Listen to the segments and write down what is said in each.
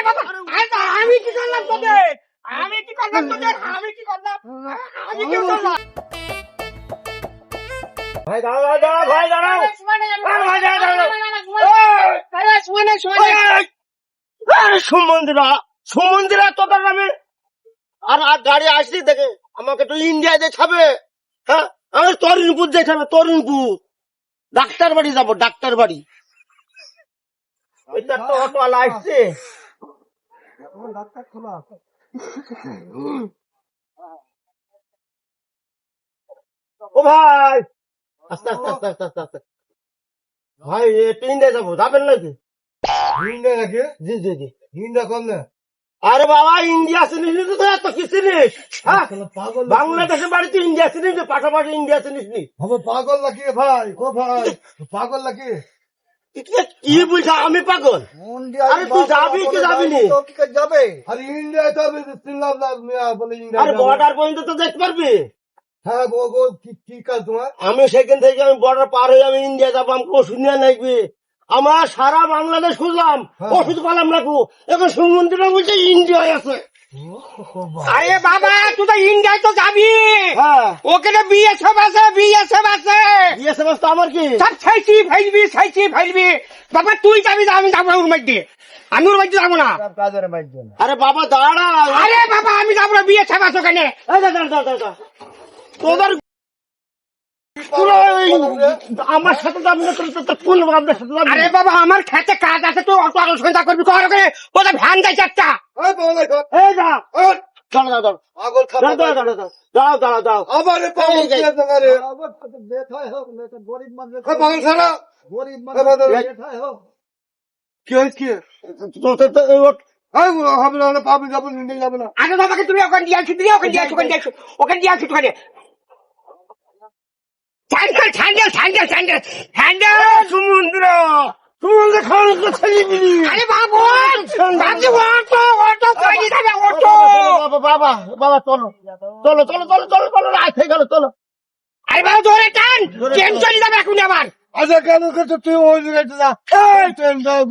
বাবা আমি কি করলাম তোদের? আমি কি করলাম তোদের? আমি কি করলাম? আমি কি করলাম? ভাই দাঁড়াও দাঁড়াও ভাই দাঁড়াও ভাই দাঁড়াও সুমন্দিরা সুমন্দিরা তোদের নামে আর গাড়ি আসলি দেখে আমাকে তো ইন্ডিয়ায় দেখাবে। হ্যাঁ আমি তরুণপুর দেখাবে তরুণপুর ডাক্তার বাড়ি যাবো ডাক্তার বাড়ি। ওইটা তো অটোওয়ালা আসছে ও ভাই আস্তে আস্তে আস্তে আস্তে আস্তে আস্তে ভাই একটু ইন্ডিয়া যাবো যাবেন নাকি? ইন্ডিয়া নাকি? জি জি জি ইন্ডিয়া কম না? আরে বাবা ইন্ডিয়া চিনিস নি তো এত কি চিনিস? হ্যাঁ পাগল বাংলাদেশের বাড়িতে ইন্ডিয়া চিনিস নি পাশাপাশি ইন্ডিয়া চিনিস নি? হবে পাগল নাকি ভাই? ও ভাই পাগল নাকি? তুই কি বুঝা আমি পাগল? আরে তুই যাবি কি যাবি নি? কি করে যাবে? আরে ইন্ডিয়া তো আমি শুনলাম না মিয়া বলে ইন্ডিয়া আরে যাবে। বর্ডার পর্যন্ত তো দেখতে পারবি। হ্যাঁ গো গো কি কাজ তোমার? আমি সেখান থেকে আমি বর্ডার পার হয়ে আমি ইন্ডিয়া যাবো আমাকে ওষুধ নিয়ে নাকবি। আমার সারা বাংলাদেশ খুঁজলাম হ্যাঁ। ওষুধ পেলাম না গো। এখন সুমন্দিরা বলছে ইন্ডিয়ায় আছে। আরে বাবা তুই তো ইন্ডিয়ায় তো যাবি। হ্যাঁ ওখানে বিএসএফ আছে বিএসএফ আছে। বিএসএফ তো আমার কি সব ছাইছি ফাইলবি বাবা তুই যাবি না আমি যাবো ওর মধ্যে। আমি ওর মধ্যে যাবো না। কাজের মাইজন আরে বাবা দাঁড়া আরে বাবা আমি যাবো না বিএসএফ আছে ওখানে। তোদের তোরা আমার সাথে যাবি না তোর কোন আপনার সাথে যাবি? আরে বাবা আমার খেতে কাজ আছে তুই অত আলোচনা করবি কর ওখানে ওটা ভ্যান যাইছে একটা। এই বলে গো এই যা দাঁড়া দাঁড়া পাগল খারাপ দাঁড়াও দাঁড়াও দাঁড়াও আবার পাগল এই যে। কি আছে আবার দেখাই হোক না তো গরিব মানুষ পাগল খারাপ গরিব মানুষ হোক কি হইছে? হবে না পাবি যাবো ইন্ডিয়া যাবে না। আরে বাবাকে তুমি ওখানে দিয়ে আসি ওখানে দিয়ে আসি ওখানে স্যান্ডেল সমুদ্র সমুদ্র খাওয়ানো ছেলেবিলি। আরে বাবু ভাবছি অটো কই যাবে অটো। বাবা বাবা চলো চলো চলো চলো চলো চলো রাত হয়ে গেল চলো। আরে বাবা ধরে টান ট্রেন চলে যাবে এখন আবার। আচ্ছা কেন করছো তুই ওই জায়গায় যা এই ট্রেন যাও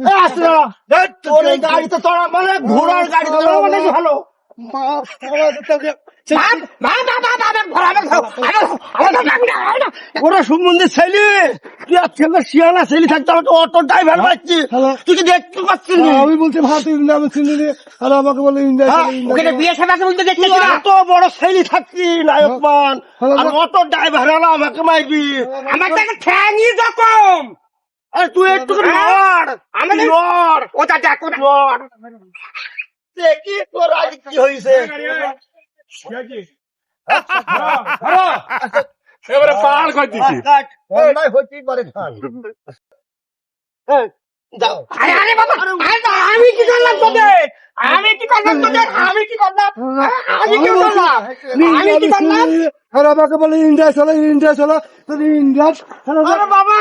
তোর এই গাড়িতে চড়া মানে ঘোড়ার গাড়িতে চড়া মানে ভালো। ওরা সম্বন্ধে ছেলে তুই আর ছেলে শিয়ালা ছেলে থাকতে আমাকে অটো ড্রাইভার পাচ্ছি তুই কি দেখতে পাচ্ছিস না? আমি বলছি ভাত ইন্ডিয়া আমি চিনি রে আর আমাকে বলে ইন্ডিয়া ওখানে বিয়ে সাথে বলতে দেখতে তুই এত বড় ছেলে থাকছি নায়কমান আর অটো ড্রাইভার আমাকে মারবি। আমার তো একটা ঠ্যাংই রকম। আরে তুই একটু নড় আমাদের নড় ওটা দেখো নড় দেখি তোর আজ কি হয়েছে। এবারে পাহাড় করে দিছি। অন্যায় হইতেই পারে খান যাও আরে আরে বাবা আমি কি করলাম তোদের? আমি কি করলাম তোদের? আমি কি করলাম? আমি কি করলাম? আমি কি করলাম? আর আমাকে বলে ইন্ডিয়া চলো তুমি ইন্ডিয়া আরে বাবা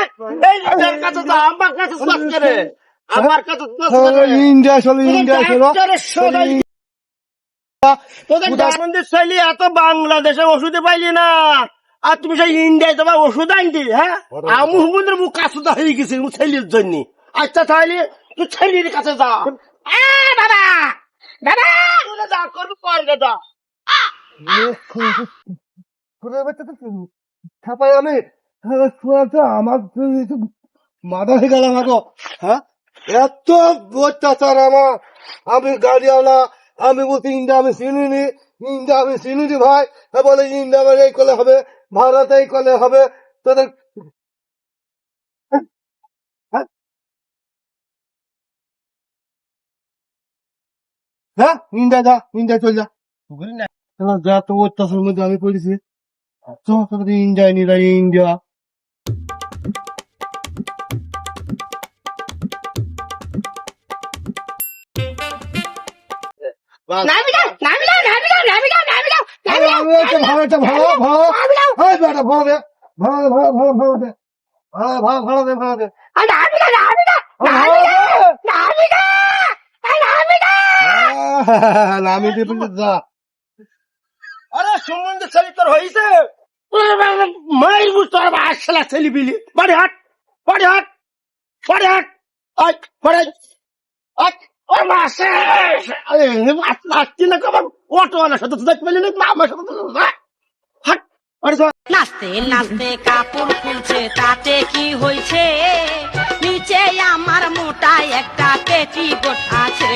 এই নিজের কাছে যা আমার কাছে শ্বাস করে আমার কাছে শ্বাস করে ইন্ডিয়া চলো তোদের ডায়মন্ডের শৈলী এত বাংলাদেশে ওষুধে পাইলি না আর তুমি সেই ইন্ডিয়ায় তোমার ওষুধ আনতি। হ্যাঁ আমি হুমুদের মুখ কাছুদা হয়ে গেছি ছেলের জন্য। আচ্ছা তাহলে তুই ছেলের কাছে যা বাবা বাবা তুই যা করবি কর যা। ছাপাই আমি আমার মাথা হয়ে গেল আমাকে। হ্যাঁ এত অত্যাচার আমার আমি গাড়িওয়ালা আমি বলছি ইন্ডিয়া আমি চিনিনি ভাই বলে ইন্ডিয়া আমার এই করলে হবে ভারত এই করলে হবে তোদের হ্যাঁ ইন্ডিয়া চল যা যা তো অত্যাচারের মধ্যে আমি পড়েছি ইন্ডিয়া নামি দাও ভালো দে আমি যা আরে সম্বন্ধে ছেলে তোর হয়েছে মায়ের বুঝতে পারবো আসলা ছেলে বিলি বাড়ি হাট বাড়ি হাট বাড়ি হাট ও মাসে আরে আসছি না কবার অটোওয়ালার সাথে তো দেখতে পেলি না আমার সাথে তো হাট আরে নাচতে নাচতে কাপড় খুলছে তাতে কি হয়েছে নিচে আমার মোটা একটা পেটিকোট আছে